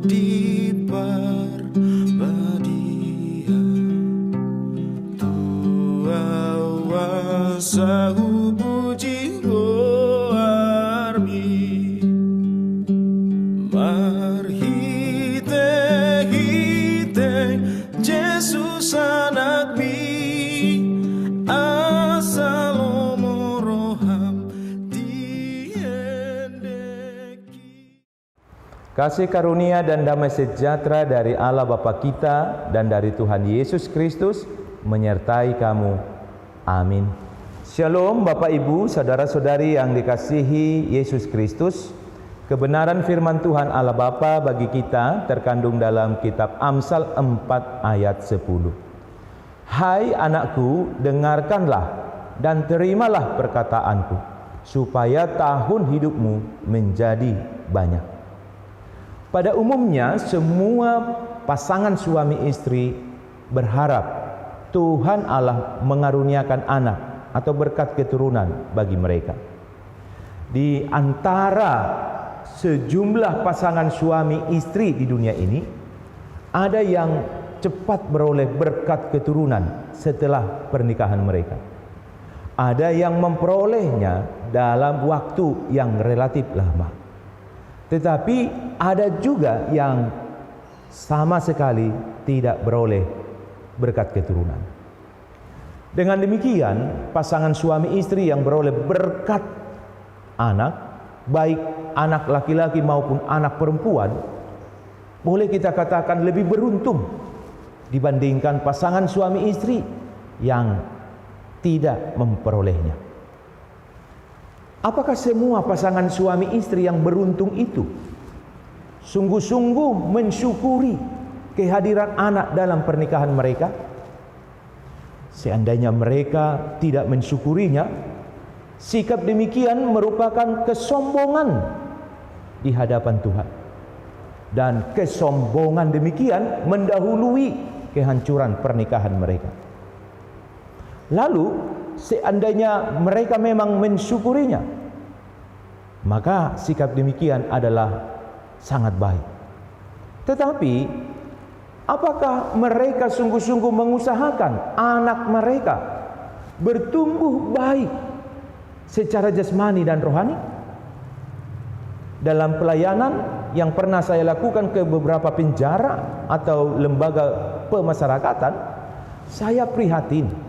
di perpadian. Tua wasahu puji roarmi, marhite Jesus anakmi, asalomo roham diendeki. Kasih karunia dan damai sejahtera dari Allah Bapa kita dan dari Tuhan Yesus Kristus menyertai kamu. Amin. Shalom Bapak Ibu, saudara-saudari yang dikasihi Yesus Kristus. Kebenaran firman Tuhan Allah Bapa bagi kita terkandung dalam kitab Amsal 4 ayat 10. Hai anakku, dengarkanlah dan terimalah perkataanku, supaya tahun hidupmu menjadi banyak. Pada umumnya semua pasangan suami istri berharap Tuhan Allah mengaruniakan anak atau berkat keturunan bagi mereka. Di antara sejumlah pasangan suami istri di dunia ini, ada yang cepat beroleh berkat keturunan setelah pernikahan mereka. Ada yang memperolehnya dalam waktu yang relatif lama. Tetapi ada juga yang sama sekali tidak beroleh berkat keturunan. Dengan demikian, pasangan suami istri yang beroleh berkat anak, baik anak laki-laki maupun anak perempuan, boleh kita katakan lebih beruntung dibandingkan pasangan suami istri yang tidak memperolehnya. Apakah semua pasangan suami istri yang beruntung itu sungguh-sungguh mensyukuri kehadiran anak dalam pernikahan mereka? Seandainya mereka tidak mensyukurinya, sikap demikian merupakan kesombongan di hadapan Tuhan. Dan kesombongan demikian mendahului kehancuran pernikahan mereka. Lalu, seandainya mereka memang mensyukurinya, maka sikap demikian adalah sangat baik. Tetapi, apakah mereka sungguh-sungguh mengusahakan anak mereka bertumbuh baik secara jasmani dan rohani? Dalam pelayanan yang pernah saya lakukan ke beberapa penjara atau lembaga pemasyarakatan, saya prihatin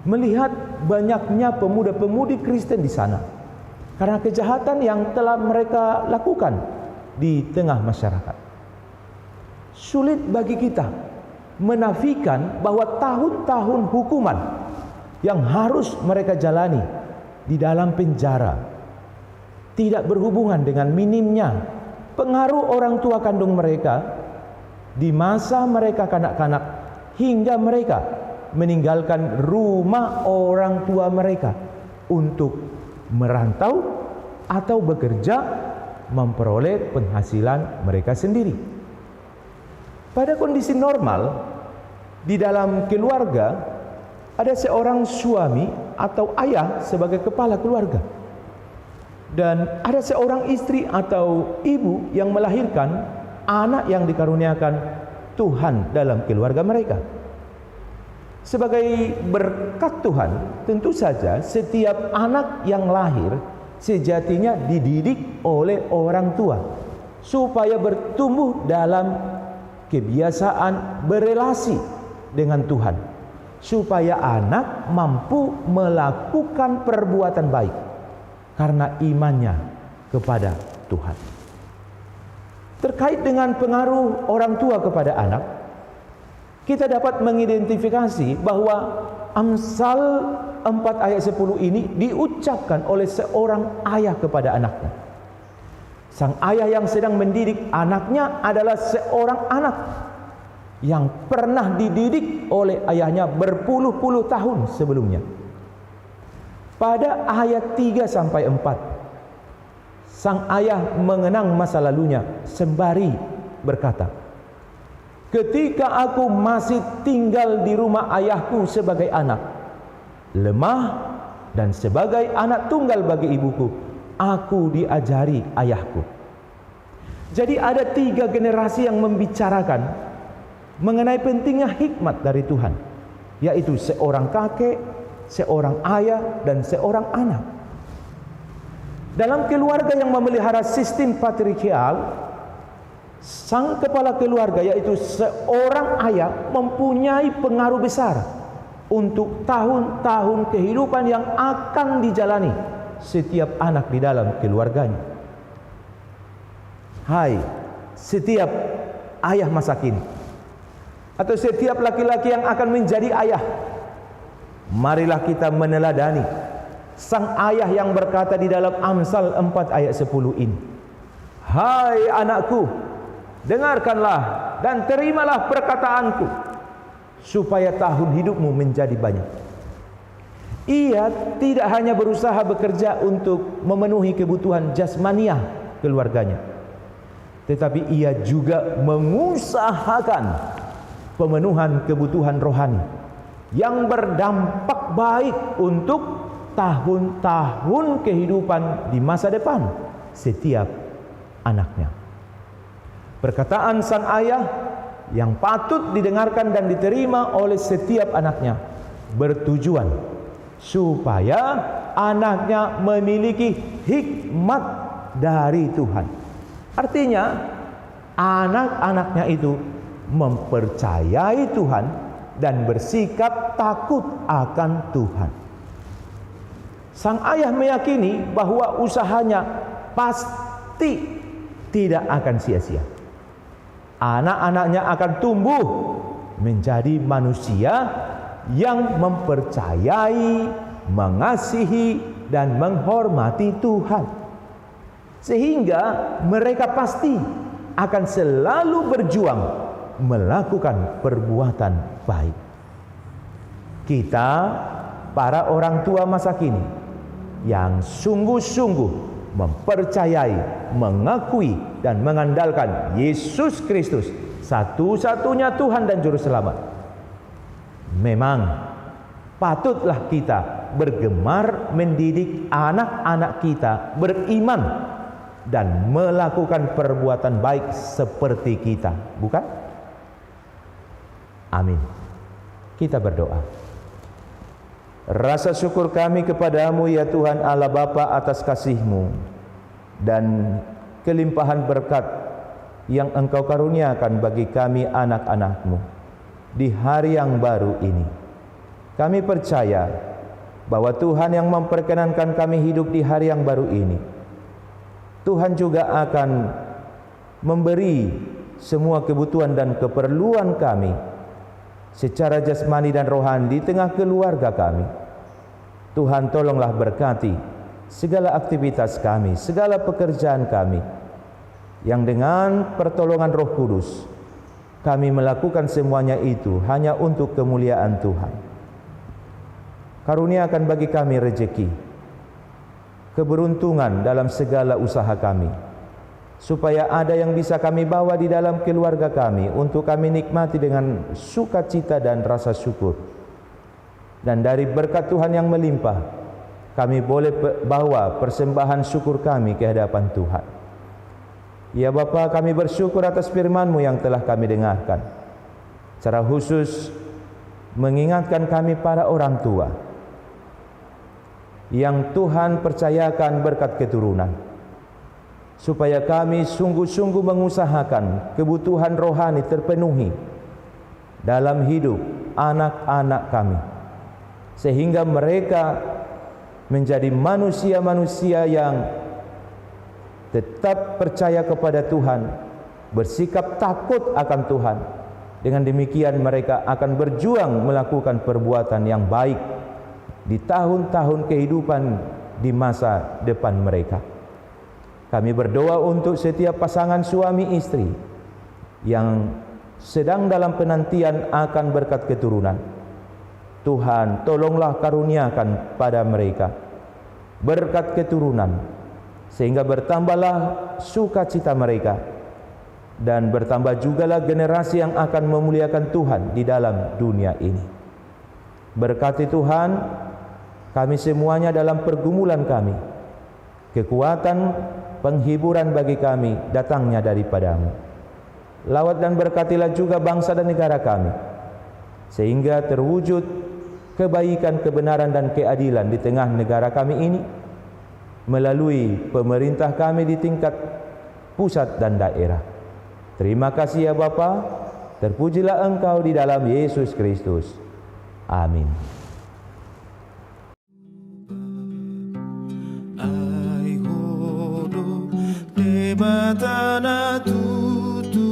melihat banyaknya pemuda-pemudi Kristen di sana karena kejahatan yang telah mereka lakukan di tengah masyarakat. Sulit bagi kita menafikan bahwa tahun-tahun hukuman yang harus mereka jalani di dalam penjara tidak berhubungan dengan minimnya pengaruh orang tua kandung mereka di masa mereka kanak-kanak hingga mereka meninggalkan rumah orang tua mereka untuk merantau atau bekerja memperoleh penghasilan mereka sendiri. Pada kondisi normal di dalam keluarga ada seorang suami atau ayah sebagai kepala keluarga, dan ada seorang istri atau ibu yang melahirkan anak yang dikaruniakan Tuhan dalam keluarga mereka. Sebagai berkat Tuhan, tentu saja setiap anak yang lahir sejatinya dididik oleh orang tua supaya bertumbuh dalam kebiasaan berelasi dengan Tuhan, supaya anak mampu melakukan perbuatan baik karena imannya kepada Tuhan. Terkait dengan pengaruh orang tua kepada anak, kita dapat mengidentifikasi bahwa Amsal 4 ayat 10 ini diucapkan oleh seorang ayah kepada anaknya. Sang ayah yang sedang mendidik anaknya adalah seorang anak yang pernah dididik oleh ayahnya berpuluh-puluh tahun sebelumnya. Pada ayat 3 sampai 4, sang ayah mengenang masa lalunya sembari berkata, "Ketika aku masih tinggal di rumah ayahku sebagai anak, lemah dan sebagai anak tunggal bagi ibuku, aku diajari ayahku. Jadi ada 3 generasi yang membicarakan mengenai pentingnya hikmat dari Tuhan, yaitu seorang kakek, seorang ayah, dan seorang anak. Dalam keluarga yang memelihara sistem patriarkial, sang kepala keluarga yaitu seorang ayah mempunyai pengaruh besar untuk tahun-tahun kehidupan yang akan dijalani setiap anak di dalam keluarganya. Hai, setiap ayah masa kini atau setiap laki-laki yang akan menjadi ayah, marilah kita meneladani sang ayah yang berkata di dalam Amsal 4 ayat 10 ini, "Hai anakku, dengarkanlah dan terimalah perkataanku, supaya tahun hidupmu menjadi banyak." Ia tidak hanya berusaha bekerja untuk memenuhi kebutuhan jasmaniah keluarganya, tetapi ia juga mengusahakan pemenuhan kebutuhan rohani yang berdampak baik untuk tahun-tahun kehidupan di masa depan setiap anaknya. Perkataan sang ayah yang patut didengarkan dan diterima oleh setiap anaknya bertujuan supaya anaknya memiliki hikmat dari Tuhan. Artinya anak-anaknya itu mempercayai Tuhan dan bersikap takut akan Tuhan. Sang ayah meyakini bahwa usahanya pasti tidak akan sia-sia. Anak-anaknya akan tumbuh menjadi manusia yang mempercayai, mengasihi, dan menghormati Tuhan, sehingga mereka pasti akan selalu berjuang melakukan perbuatan baik. Kita, para orang tua masa kini, yang sungguh-sungguh mempercayai, mengakui, dan mengandalkan Yesus Kristus, satu-satunya Tuhan dan Juru Selamat, memang patutlah kita bergemar mendidik anak-anak kita beriman dan melakukan perbuatan baik seperti kita, bukan? Amin. Kita berdoa. Rasa syukur kami kepadamu ya Tuhan Allah Bapa atas kasih-Mu dan kelimpahan berkat yang Engkau karuniakan bagi kami anak-anak-Mu di hari yang baru ini. Kami percaya bahwa Tuhan yang memperkenankan kami hidup di hari yang baru ini, Tuhan juga akan memberi semua kebutuhan dan keperluan kami secara jasmani dan rohani di tengah keluarga kami. Tuhan tolonglah berkati segala aktivitas kami, segala pekerjaan kami, yang dengan pertolongan Roh Kudus kami melakukan semuanya itu hanya untuk kemuliaan Tuhan. Karuniakan bagi kami rezeki, keberuntungan dalam segala usaha kami, supaya ada yang bisa kami bawa di dalam keluarga kami untuk kami nikmati dengan sukacita dan rasa syukur. Dan dari berkat Tuhan yang melimpah, kami boleh bawa persembahan syukur kami ke hadapan Tuhan. Ya Bapa, kami bersyukur atas firman-Mu yang telah kami dengarkan. Secara khusus mengingatkan kami para orang tua yang Tuhan percayakan berkat keturunan, supaya kami sungguh-sungguh mengusahakan kebutuhan rohani terpenuhi dalam hidup anak-anak kami, sehingga mereka menjadi manusia-manusia yang tetap percaya kepada Tuhan, bersikap takut akan Tuhan. Dengan demikian mereka akan berjuang melakukan perbuatan yang baik di tahun-tahun kehidupan di masa depan mereka. Kami berdoa untuk setiap pasangan suami istri yang sedang dalam penantian akan berkat keturunan. Tuhan, tolonglah karuniakan pada mereka berkat keturunan, sehingga bertambahlah sukacita mereka, dan bertambah jugalah generasi yang akan memuliakan Tuhan di dalam dunia ini. Berkati Tuhan kami semuanya dalam pergumulan kami, kekuatan penghiburan bagi kami datangnya daripadamu. Lawat dan berkatilah juga bangsa dan negara kami, sehingga terwujud kebaikan, kebenaran dan keadilan di tengah negara kami ini, melalui pemerintah kami di tingkat pusat dan daerah. Terima kasih ya Bapa, terpujilah Engkau di dalam Yesus Kristus. Amin. Ai hodo debatana tutui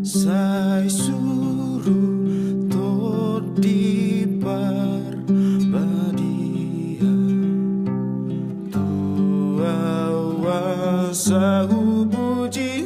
sai suru todi parbadia tua wasahu puji